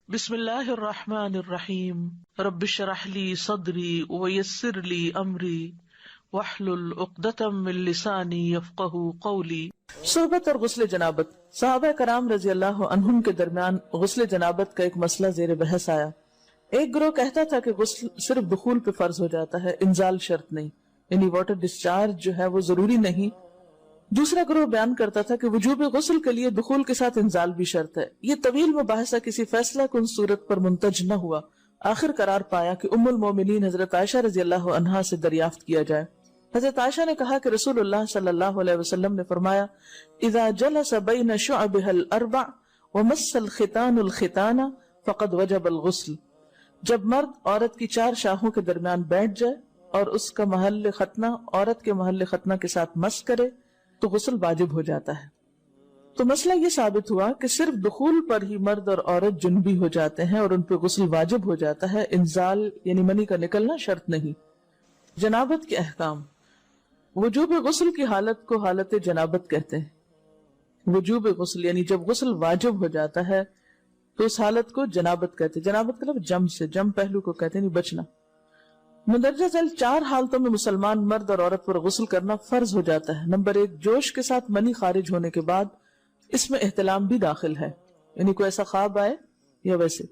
بسم اللہ الرحمن الرحیم رب اشرح لی صدری ویسر لی امری واحلل عقدۃ من لسانی یفقہوا قولی۔ صحبت اور غسل جنابت۔ صحابہ کرام رضی اللہ عنہم کے درمیان غسل جنابت کا ایک مسئلہ زیر بحث آیا۔ ایک گروہ کہتا تھا کہ غسل صرف دخول پہ فرض ہو جاتا ہے، انزال شرط نہیں، یعنی واٹر ڈسچارج جو ہے وہ ضروری نہیں۔ دوسرا گروہ بیان کرتا تھا کہ وجوب غسل کے لیے دخول کے ساتھ انزال بھی شرط ہے۔ یہ طویل مباحثہ کسی فیصلہ کن صورت پر منتج نہ ہوا۔ آخر قرار پایا کہ ام المومنین حضرت عائشہ رضی اللہ عنہا سے دریافت کیا جائے۔ حضرت عائشہ نے کہا کہ رسول اللہ صلی اللہ علیہ وسلم نے فرمایا، اذا جلس بین شعبها الاربع ومس الختان الختان فقد وجب الغسل۔ جب مرد عورت کی چار شاخوں کے درمیان بیٹھ جائے اور اس کا محل ختنہ عورت کے محل ختنہ کے ساتھ مس کرے تو غسل واجب ہو جاتا ہے۔ تو مسئلہ یہ ثابت ہوا کہ صرف دخول پر ہی مرد اور عورت جنبی ہو جاتے ہیں اور ان پہ غسل واجب ہو جاتا ہے، انزال یعنی منی کا نکلنا شرط نہیں۔ جنابت کے احکام۔ وجوب غسل کی حالت کو حالت جنابت کہتے ہیں۔ وجوب غسل یعنی جب غسل واجب ہو جاتا ہے تو اس حالت کو جنابت کہتے ہیں۔ جنابت کا لفظ جم سے، جم پہلو کو کہتے ہیں، نہیں بچنا۔ مندرجہ ذیل چار حالتوں میں مسلمان مرد اور عورت پر غسل کرنا فرض ہو جاتا ہے۔ نمبر 1، جوش کے ساتھ منی خارج ہونے کے بعد، اس میں احتلام بھی داخل ہے، یعنی کوئی ایسا خواب آئے یا ویسے۔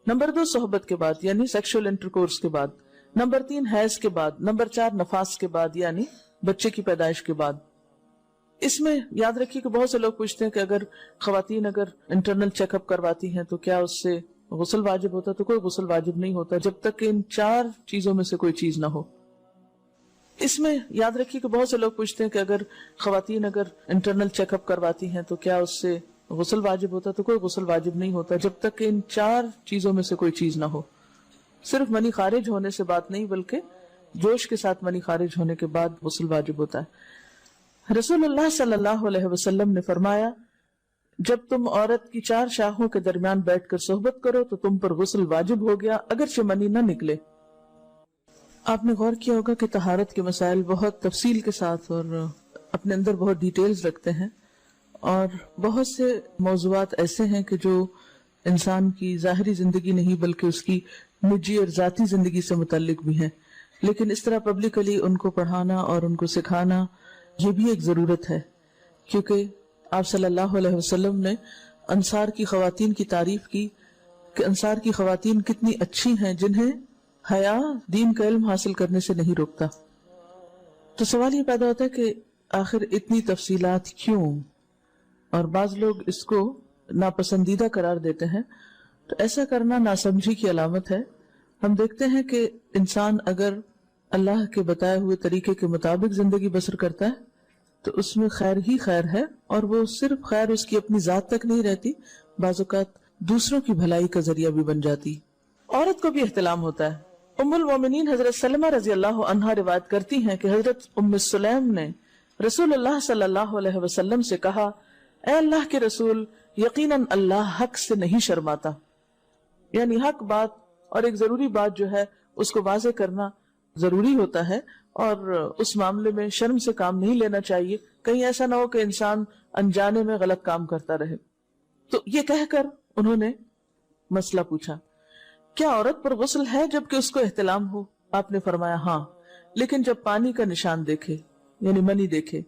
نمبر 2، صحبت کے بعد یعنی سیکشول انٹرکورس کے بعد۔ نمبر 3، حیض کے بعد۔ نمبر 4، نفاس کے بعد یعنی بچے کی پیدائش کے بعد۔ اس میں یاد رکھیے کہ بہت سے لوگ پوچھتے ہیں کہ اگر خواتین انٹرنل چیک اپ کرواتی ہیں تو کیا اس سے غسل واجب ہوتا؟ تو کوئی غسل واجب نہیں ہوتا جب تک کہ ان چار چیزوں میں سے کوئی چیز نہ ہو۔ اس میں یاد رکھیے کہ بہت سے لوگ پوچھتے ہیں کہ اگر خواتین انٹرنل چیک اپ کرواتی ہیں تو کیا اس سے غسل واجب ہوتا؟ تو کوئی غسل واجب نہیں ہوتا جب تک کہ ان چار چیزوں میں سے کوئی چیز نہ ہو۔ صرف منی خارج ہونے سے بات نہیں بلکہ جوش کے ساتھ منی خارج ہونے کے بعد غسل واجب ہوتا ہے۔ رسول اللہ صلی اللہ علیہ وسلم نے فرمایا، جب تم عورت کی چار شاخوں کے درمیان بیٹھ کر صحبت کرو تو تم پر غسل واجب ہو گیا اگرچہ منی نہ نکلے۔ آپ نے غور کیا ہوگا کہ طہارت کے مسائل بہت تفصیل کے ساتھ اور اپنے اندر بہت ڈیٹیلز رکھتے ہیں، اور بہت سے موضوعات ایسے ہیں کہ جو انسان کی ظاہری زندگی نہیں بلکہ اس کی نجی اور ذاتی زندگی سے متعلق بھی ہیں، لیکن اس طرح پبلکلی ان کو پڑھانا اور ان کو سکھانا یہ بھی ایک ضرورت ہے، کیونکہ آپ صلی اللہ علیہ وسلم نے انصار کی خواتین کی تعریف کی کہ انصار کی خواتین کتنی اچھی ہیں جنہیں حیا دین کا علم حاصل کرنے سے نہیں روکتا۔ تو سوال یہ پیدا ہوتا ہے کہ آخر اتنی تفصیلات کیوں؟ اور بعض لوگ اس کو ناپسندیدہ قرار دیتے ہیں، تو ایسا کرنا ناسمجھی کی علامت ہے۔ ہم دیکھتے ہیں کہ انسان اگر اللہ کے بتائے ہوئے طریقے کے مطابق زندگی بسر کرتا ہے تو اس میں خیر ہی خیر ہے، اور وہ صرف خیر اس کی اپنی ذات تک نہیں رہتی، بعض اوقات دوسروں کی بھلائی کا ذریعہ بھی بن جاتی۔ عورت کو بھی احتلام ہوتا ہے۔ ام المومنین حضرت سلمہ رضی اللہ عنہا روایت کرتی ہیں کہ حضرت ام سلیم نے رسول اللہ صلی اللہ علیہ وسلم سے کہا، اے اللہ کے رسول، یقیناً اللہ حق سے نہیں شرماتا، یعنی حق بات اور ایک ضروری بات جو ہے اس کو واضح کرنا ضروری ہوتا ہے، اور اس معاملے میں شرم سے کام نہیں لینا چاہیے، کہیں ایسا نہ ہو کہ انسان انجانے میں غلط کام کرتا رہے۔ تو یہ کہہ کر انہوں نے مسئلہ پوچھا، کیا عورت پر غسل ہے جبکہ اس کو احتلام ہو؟ آپ نے فرمایا ہاں، لیکن جب پانی کا نشان دیکھے یعنی منی دیکھے۔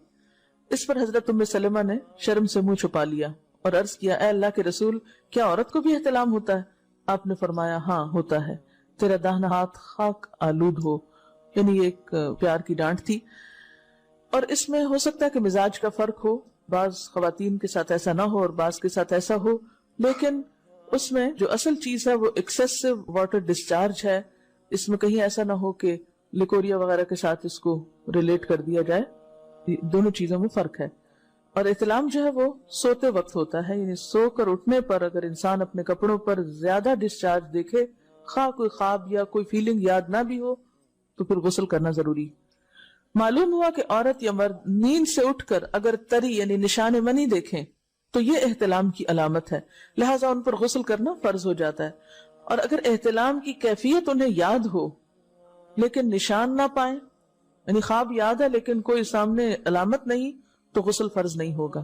اس پر حضرت ام سلمہ نے شرم سے منہ چھپا لیا اور عرض کیا، اے اللہ کے رسول، کیا عورت کو بھی احتلام ہوتا ہے؟ آپ نے فرمایا ہاں ہوتا ہے، تیرا داہنا ہاتھ خاک آلود ہو، یعنی ایک پیار کی ڈانٹ تھی۔ اور اس میں ہو سکتا ہے کہ مزاج کا فرق ہو، بعض خواتین کے ساتھ ایسا نہ ہو اور بعض کے ساتھ ایسا ہو، لیکن اس میں جو اصل چیز ہے وہ ایکسیسو واٹر ڈسچارج ہے۔ اس میں کہیں ایسا نہ ہو کہ لیکوریا وغیرہ کے ساتھ اس کو ریلیٹ کر دیا جائے، دونوں چیزوں میں فرق ہے۔ اور احتلام جو ہے وہ سوتے وقت ہوتا ہے، یعنی سو کر اٹھنے پر اگر انسان اپنے کپڑوں پر زیادہ ڈسچارج دیکھے، خواہ کوئی خواب یا کوئی فیلنگ یاد نہ بھی ہو، تو پھر غسل کرنا ضروری۔ معلوم ہوا کہ عورت یا مرد نیند سے اٹھ کر اگر تری یعنی نشان منی دیکھیں تو یہ احتلام کی علامت ہے، لہٰذا ان پر غسل کرنا فرض ہو جاتا ہے۔ اور اگر احتلام کی کیفیت انہیں یاد ہو لیکن نشان نہ پائیں، یعنی خواب یاد ہے لیکن کوئی سامنے علامت نہیں، تو غسل فرض نہیں ہوگا۔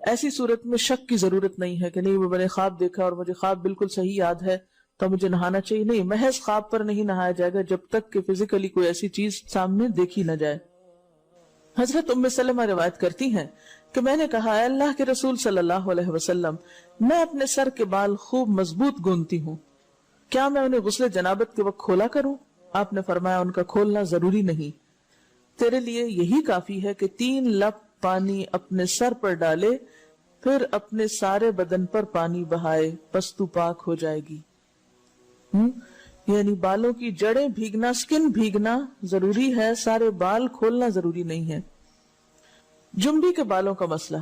ایسی صورت میں شک کی ضرورت نہیں ہے کہ نہیں وہ میں نے خواب دیکھا اور مجھے خواب بالکل صحیح یاد ہے تو مجھے نہانا چاہیے. نہیں، محض خواب پر نہیں نہایا جائے گا جب تک کہ فزیکلی کوئی ایسی چیز سامنے دیکھی نہ جائے. حضرت ام سلمہ روایت کرتی ہیں کہ میں نے کہا اے اللہ کے رسول صلی اللہ علیہ وسلم، میں اپنے سر کے بال خوب مضبوط گوندتی ہوں، کیا میں انہیں غسل جنابت کے وقت کھولا کروں؟ آپ نے فرمایا ان کا کھولنا ضروری نہیں، تیرے لیے یہی کافی ہے کہ 3 لپ پانی اپنے سر پر ڈالے، پھر اپنے سارے بدن پر پانی بہائے، پس تو پاک ہو جائے گی. یعنی بالوں کی جڑیں بھیگنا، سکن بھیگنا ضروری ہے، سارے بال کھولنا ضروری نہیں ہے. جنبی کے بالوں کا مسئلہ.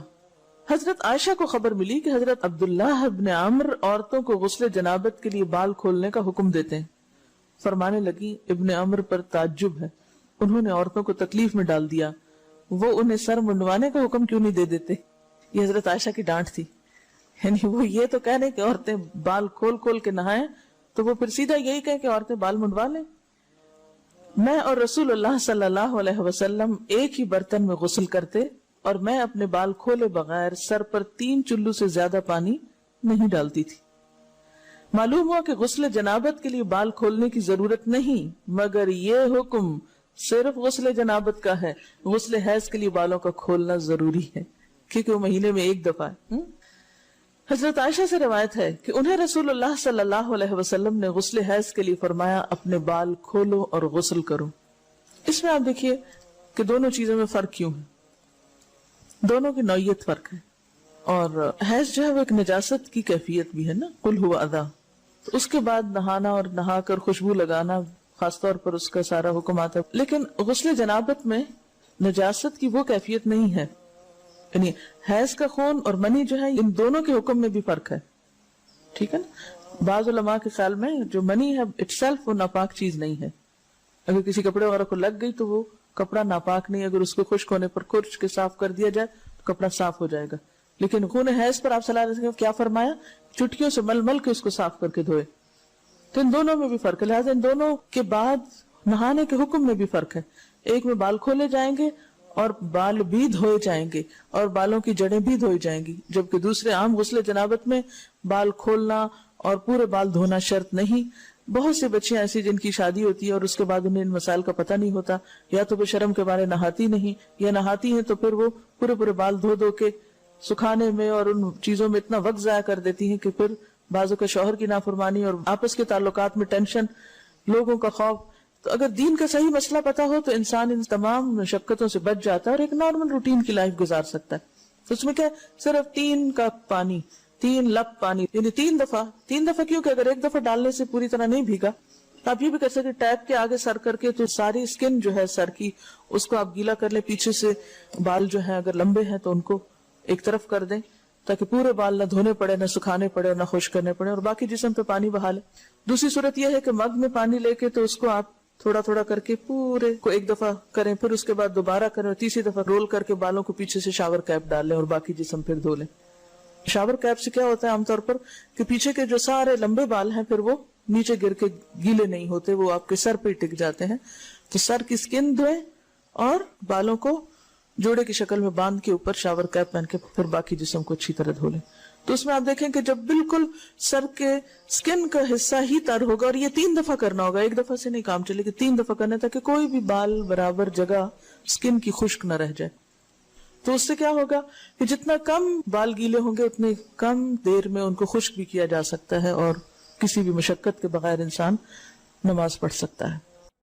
حضرت عائشہ کو خبر ملی کہ حضرت عبداللہ ابن عمرو عورتوں کو غسل جنابت کے لیے بال کھولنے کا حکم دیتے ہیں. فرمانے لگی ابن عمرو پر تعجب ہے، انہوں نے عورتوں کو تکلیف میں ڈال دیا، وہ انہیں سر منڈوانے کا حکم کیوں نہیں دے دیتے؟ یہ حضرت عائشہ کی ڈانٹ تھی. یعنی وہ یہ تو کہنے کہ عورتیں بال کھول کھول کے نہائیں تو وہ پھر سیدھا یہی کہے کہ عورتیں بال منڈوا لیں. میں اور رسول اللہ صلی اللہ علیہ وسلم ایک ہی برتن میں غسل کرتے اور میں اپنے بال کھولے بغیر سر پر 3 چلو سے زیادہ پانی نہیں ڈالتی تھی. معلوم ہوا کہ غسل جنابت کے لیے بال کھولنے کی ضرورت نہیں، مگر یہ حکم صرف غسل جنابت کا ہے. غسل حیض کے لیے بالوں کا کھولنا ضروری ہے کیونکہ وہ مہینے میں ایک دفعہ ہے. حضرت عائشہ سے روایت ہے کہ انہیں رسول اللہ صلی اللہ علیہ وسلم نے غسل حیض کے لیے فرمایا اپنے بال کھولو اور غسل کرو. اس میں آپ دیکھیے کہ دونوں چیزوں میں فرق کیوں ہے، دونوں کی نوعیت فرق ہے. اور حیض جو ہے وہ ایک نجاست کی کیفیت بھی ہے نا، قل ہوا اذی، تو اس کے بعد نہانا اور نہا کر خوشبو لگانا خاص طور پر اس کا سارا حکم آتا ہے. لیکن غسل جنابت میں نجاست کی وہ کیفیت نہیں ہے. یعنی حیض کا خون اور منی جو ہے ان دونوں کے حکم میں بھی فرق ہے. ٹھیک ہے نا. بعض علماء کے خیال میں جو منی ہے اٹ سیلف وہ ناپاک چیز نہیں ہے. اگر کسی کپڑے وغیرہ کو لگ گئی تو وہ کپڑا ناپاک نہیں، اگر اس کو خشک ہونے پر کھرچ کے صاف کر دیا جائے تو کپڑا صاف ہو جائے گا. لیکن خون حیض پر آپ صلی اللہ علیہ وسلم کیا فرمایا؟ چٹکیوں سے مل مل کے اس کو صاف کر کے دھوئے. تو ان دونوں میں بھی فرق ہے. لہٰذا ان دونوں کے بعد نہانے کے حکم میں بھی فرق ہے. ایک میں بال کھولے جائیں گے اور بال بھی دھوئے جائیں گے اور بالوں کی جڑیں بھی دھوئی جائیں گی، جبکہ دوسرے عام غسل جنابت میں بال کھولنا اور پورے بال دھونا شرط نہیں. بہت سی بچیاں ایسی جن کی شادی ہوتی ہے اور اس کے بعد انہیں ان مسائل کا پتہ نہیں ہوتا، یا تو وہ شرم کے بارے نہاتی نہیں، یا نہاتی ہیں تو پھر وہ پورے بال دھو دھو کے سکھانے میں اور ان چیزوں میں اتنا وقت ضائع کر دیتی ہیں کہ پھر بعضوں کا شوہر کی نافرمانی اور آپس کے تعلقات میں ٹینشن، لوگوں کا خوف. تو اگر دین کا صحیح مسئلہ پتا ہو تو انسان ان تمام مشقتوں سے بچ جاتا ہے اور ایک نارمل روٹین کی لائف گزار سکتا ہے. تو اس میں کیا صرف 3 کپ پانی، 3 لپ پانی، یعنی 3 دفعہ کیوں کہ اگر ایک دفعہ ڈالنے سے پوری طرح نہیں بھیگا تو آپ یہ بھی کر سکتے ٹیپ کے آگے سر کر کے تو ساری اسکن جو ہے سر کی اس کو آپ گیلا کر لیں. پیچھے سے بال جو ہیں اگر لمبے ہیں تو ان کو ایک طرف کر دیں تاکہ پورے بال نہ دھونے پڑے، نہ سکھانے پڑے، نہ خشک کرنے پڑے، اور باقی جسم پہ پانی بہا لیں. دوسری صورت یہ ہے کہ مگ میں پانی لے کے تو اس کو آپ تھوڑا تھوڑا کر کے پورے کو ایک دفعہ کریں، پھر اس کے بعد دوبارہ کریں اور تیسری دفعہ رول کر کے بالوں کو پیچھے سے شاور کیپ ڈال لیں اور باقی جسم پھر دھو لیں. شاور کیپ سے کیا ہوتا ہے عام طور پر کہ پیچھے کے جو سارے لمبے بال ہیں پھر وہ نیچے گر کے گیلے نہیں ہوتے، وہ آپ کے سر پہ ٹک جاتے ہیں. تو سر کی اسکن دھوئیں اور بالوں کو جوڑے کی شکل میں باندھ کے اوپر شاور کیپ پہن کے پھر باقی جسم کو اچھی طرح دھو لیں. تو اس میں آپ دیکھیں کہ جب بالکل سر کے سکن کا حصہ ہی تر ہوگا، اور یہ 3 دفعہ کرنا ہوگا، ایک دفعہ سے نہیں کام چلے کہ 3 دفعہ کرنا تاکہ کوئی بھی بال برابر جگہ سکن کی خشک نہ رہ جائے. تو اس سے کیا ہوگا کہ جتنا کم بال گیلے ہوں گے اتنے کم دیر میں ان کو خشک بھی کیا جا سکتا ہے اور کسی بھی مشقت کے بغیر انسان نماز پڑھ سکتا ہے.